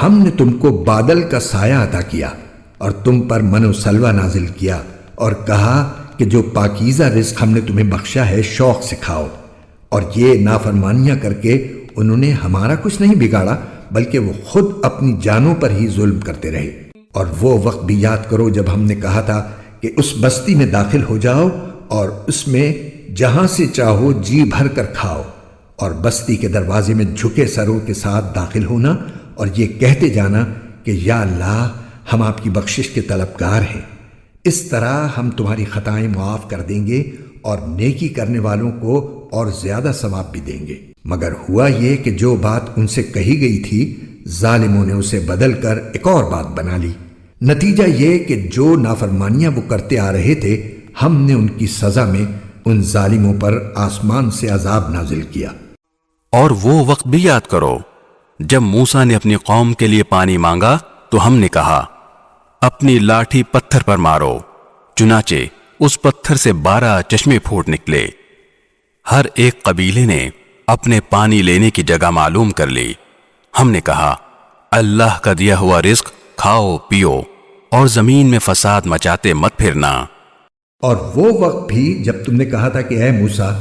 ہم نے تم کو بادل کا سایہ عطا کیا اور تم پر من و سلوہ نازل کیا اور کہا کہ جو پاکیزہ رزق ہم نے تمہیں بخشا ہے شوق سے کھاؤ، اور یہ نافرمانیاں کر کے انہوں نے ہمارا کچھ نہیں بگاڑا بلکہ وہ خود اپنی جانوں پر ہی ظلم کرتے رہے۔ اور وہ وقت بھی یاد کرو جب ہم نے کہا تھا کہ اس بستی میں داخل ہو جاؤ اور اس میں جہاں سے چاہو جی بھر کر کھاؤ، اور بستی کے دروازے میں جھکے سروں کے ساتھ داخل ہونا اور یہ کہتے جانا کہ یا اللہ ہم آپ کی بخشش کے طلبگار ہیں۔ اس طرح ہم تمہاری خطائیں معاف کر دیں گے اور نیکی کرنے والوں کو اور زیادہ ثواب بھی دیں گے۔ مگر ہوا یہ کہ جو بات ان سے کہی گئی تھی ظالموں نے اسے بدل کر ایک اور بات بنا لی۔ نتیجہ یہ کہ جو نافرمانیاں وہ کرتے آ رہے تھے ہم نے ان کی سزا میں ان ظالموں پر آسمان سے عذاب نازل کیا۔ اور وہ وقت بھی یاد کرو جب موسیٰ نے اپنی قوم کے لیے پانی مانگا تو ہم نے کہا اپنی لاٹھی پتھر پر مارو، چنانچہ اس پتھر سے 12 چشمے پھوٹ نکلے۔ ہر ایک قبیلے نے اپنے پانی لینے کی جگہ معلوم کر لی۔ ہم نے کہا اللہ کا دیا ہوا رزق کھاؤ پیو اور زمین میں فساد مچاتے مت پھرنا۔ اور وہ وقت بھی جب تم نے کہا تھا کہ اے موسیٰ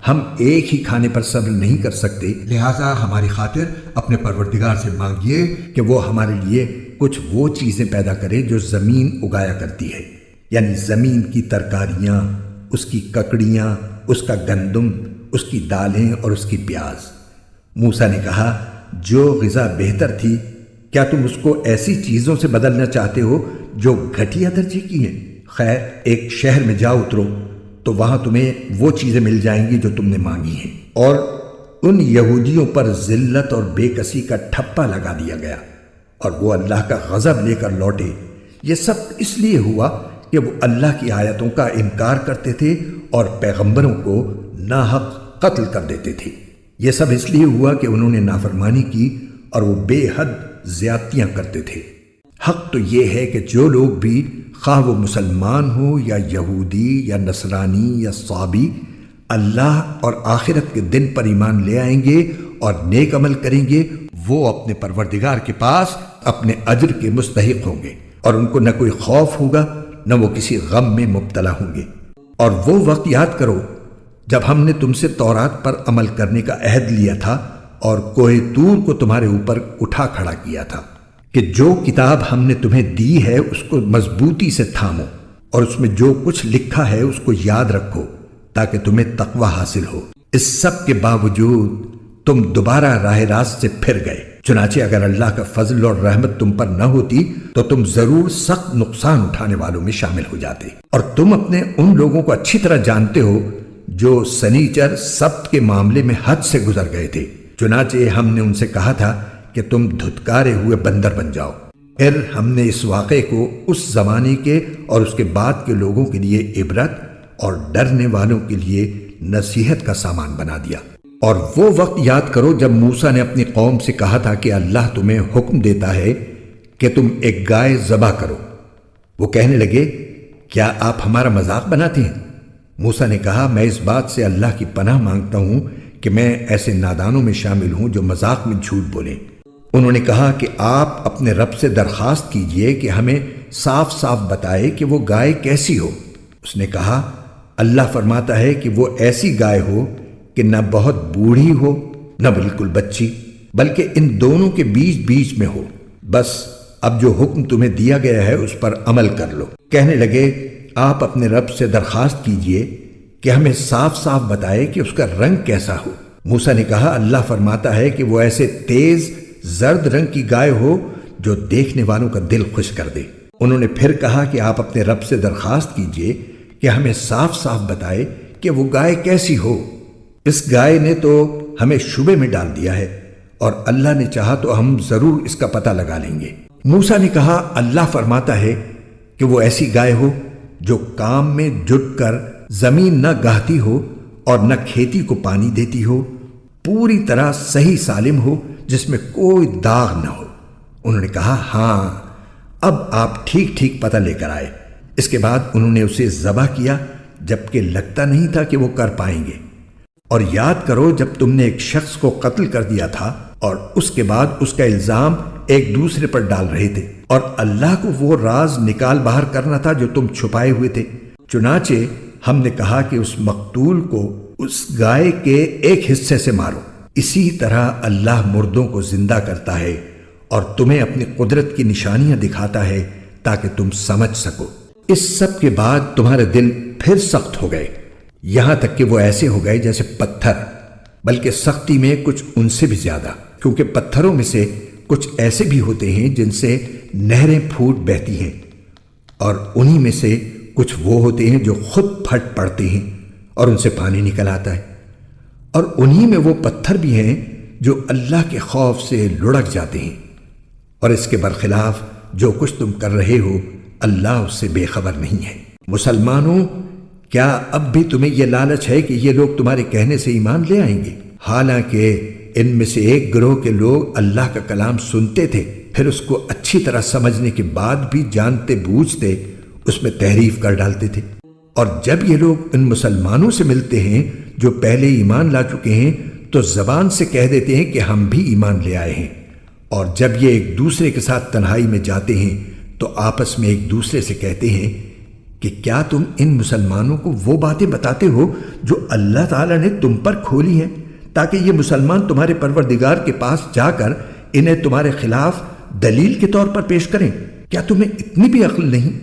ہم ایک ہی کھانے پر صبر نہیں کر سکتے، لہٰذا ہماری خاطر اپنے پروردگار سے مانگیے کہ وہ ہمارے لیے کچھ وہ چیزیں پیدا کرے جو زمین اگایا کرتی ہے، یعنی زمین کی ترکاریاں، اس کی ککڑیاں، اس کا گندم، اس کی دالیں اور اس کی پیاز۔ موسیٰ نے کہا جو غذا بہتر تھی کیا تم اس کو ایسی چیزوں سے بدلنا چاہتے ہو جو گھٹیا درجے کی ہیں؟ خیر ایک شہر میں جا اترو تو وہاں تمہیں وہ چیزیں مل جائیں گی جو تم نے مانگی ہیں۔ اور ان یہودیوں پر ذلت اور بے کسی کا ٹھپا لگا دیا گیا اور وہ اللہ کا غضب لے کر لوٹے۔ یہ سب اس لیے ہوا کہ وہ اللہ کی آیتوں کا انکار کرتے تھے اور پیغمبروں کو ناحق قتل کر دیتے تھے۔ یہ سب اس لیے ہوا کہ انہوں نے نافرمانی کی اور وہ بے حد زیادتیاں کرتے تھے۔ حق تو یہ ہے کہ جو لوگ بھی خواہ وہ مسلمان ہو یا یہودی یا نصرانی یا صابی اللہ اور آخرت کے دن پر ایمان لے آئیں گے اور نیک عمل کریں گے وہ اپنے پروردگار کے پاس اپنے اجر کے مستحق ہوں گے، اور ان کو نہ کوئی خوف ہوگا نہ وہ کسی غم میں مبتلا ہوں گے۔ اور وہ وقت یاد کرو جب ہم نے تم سے تورات پر عمل کرنے کا عہد لیا تھا اور کوہ طور کو تمہارے اوپر اٹھا کھڑا کیا تھا کہ جو کتاب ہم نے تمہیں دی ہے اس کو مضبوطی سے تھامو اور اس میں جو کچھ لکھا ہے اس کو یاد رکھو تاکہ تمہیں تقوی حاصل ہو۔ اس سب کے باوجود تم دوبارہ راہ راست سے پھر گئے، چنانچہ اگر اللہ کا فضل اور رحمت تم پر نہ ہوتی تو تم ضرور سخت نقصان اٹھانے والوں میں شامل ہو جاتے۔ اور تم اپنے ان لوگوں کو اچھی طرح جانتے ہو جو سنیچر سبت کے معاملے میں حد سے گزر گئے تھے، چنانچہ ہم نے ان سے کہا تھا کہ تم دھتکارے ہوئے بندر بن جاؤ۔ پھر ہم نے اس واقعے کو اس زمانے کے اور اس کے بعد کے لوگوں کے لیے عبرت اور ڈرنے والوں کے لیے نصیحت کا سامان بنا دیا۔ اور وہ وقت یاد کرو جب موسیٰ نے اپنی قوم سے کہا تھا کہ اللہ تمہیں حکم دیتا ہے کہ تم ایک گائے ذبح کرو۔ وہ کہنے لگے کیا آپ ہمارا مذاق بناتے ہیں؟ موسیٰ نے کہا میں اس بات سے اللہ کی پناہ مانگتا ہوں کہ میں ایسے نادانوں میں شامل ہوں جو مذاق میں جھوٹ بولیں۔ انہوں نے کہا کہ آپ اپنے رب سے درخواست کیجئے کہ ہمیں صاف صاف بتائے کہ وہ گائے کیسی ہو۔ اس نے کہا اللہ فرماتا ہے کہ وہ ایسی گائے ہو کہ نہ بہت بوڑھی ہو نہ بالکل بچی، بلکہ ان دونوں کے بیچ بیچ میں ہو۔ بس اب جو حکم تمہیں دیا گیا ہے اس پر عمل کر لو۔ کہنے لگے آپ اپنے رب سے درخواست کیجئے کہ ہمیں صاف صاف بتائے کہ اس کا رنگ کیسا ہو۔ موسیٰ نے کہا اللہ فرماتا ہے کہ وہ ایسے تیز زرد رنگ کی گائے ہو جو دیکھنے والوں کا دل خوش کر دے۔ انہوں نے پھر کہا کہ آپ اپنے رب سے درخواست کیجئے کہ ہمیں صاف صاف بتائے کہ وہ گائے کیسی ہو۔ اس گائے نے تو ہمیں شبے میں ڈال دیا ہے اور اللہ نے چاہا تو ہم ضرور اس کا پتہ لگا لیں گے۔ موسیٰ نے کہا اللہ فرماتا ہے کہ وہ ایسی گائے ہو جو کام میں جٹ کر زمین نہ گاہتی ہو اور نہ کھیتی کو پانی دیتی ہو، پوری طرح صحیح سالم ہو جس میں کوئی داغ نہ ہو۔ انہوں نے کہا ہاں اب آپ ٹھیک ٹھیک پتہ لے کر آئے۔ اس کے بعد انہوں نے اسے ذبح کیا جبکہ لگتا نہیں تھا کہ وہ کر پائیں گے۔ اور یاد کرو جب تم نے ایک شخص کو قتل کر دیا تھا اور اس کے بعد اس کا الزام ایک دوسرے پر ڈال رہے تھے، اور اللہ کو وہ راز نکال باہر کرنا تھا جو تم چھپائے ہوئے تھے۔ چنانچہ ہم نے کہا کہ اس مقتول کو اس گائے کے ایک حصے سے مارو۔ اسی طرح اللہ مردوں کو زندہ کرتا ہے اور تمہیں اپنی قدرت کی نشانیاں دکھاتا ہے تاکہ تم سمجھ سکو۔ اس سب کے بعد تمہارے دل پھر سخت ہو گئے، یہاں تک کہ وہ ایسے ہو گئے جیسے پتھر، بلکہ سختی میں کچھ ان سے بھی زیادہ، کیونکہ پتھروں میں سے کچھ ایسے بھی ہوتے ہیں جن سے نہریں پھوٹ بہتی ہیں، اور انہی میں سے کچھ وہ ہوتے ہیں جو خود پھٹ پڑتے ہیں اور ان سے پانی نکل آتا ہے، اور انہی میں وہ پتھر بھی ہیں جو اللہ کے خوف سے لڑک جاتے ہیں، اور اس کے برخلاف جو کچھ تم کر رہے ہو اللہ اس سے بے خبر نہیں ہے۔ مسلمانوں، کیا اب بھی تمہیں یہ لالچ ہے کہ یہ لوگ تمہارے کہنے سے ایمان لے آئیں گے؟ حالانکہ ان میں سے ایک گروہ کے لوگ اللہ کا کلام سنتے تھے، پھر اس کو اچھی طرح سمجھنے کے بعد بھی جانتے بوجھتے اس میں تحریف کر ڈالتے تھے، اور جب یہ لوگ ان مسلمانوں سے ملتے ہیں جو پہلے ایمان لا چکے ہیں تو زبان سے کہہ دیتے ہیں کہ ہم بھی ایمان لے آئے ہیں، اور جب یہ ایک دوسرے کے ساتھ تنہائی میں جاتے ہیں تو آپس میں ایک دوسرے سے کہتے ہیں کہ کیا تم ان مسلمانوں کو وہ باتیں بتاتے ہو جو اللہ تعالیٰ نے تم پر کھولی ہیں، تاکہ یہ مسلمان تمہارے پروردگار کے پاس جا کر انہیں تمہارے خلاف دلیل کے طور پر پیش کریں؟ کیا تمہیں اتنی بھی عقل نہیں؟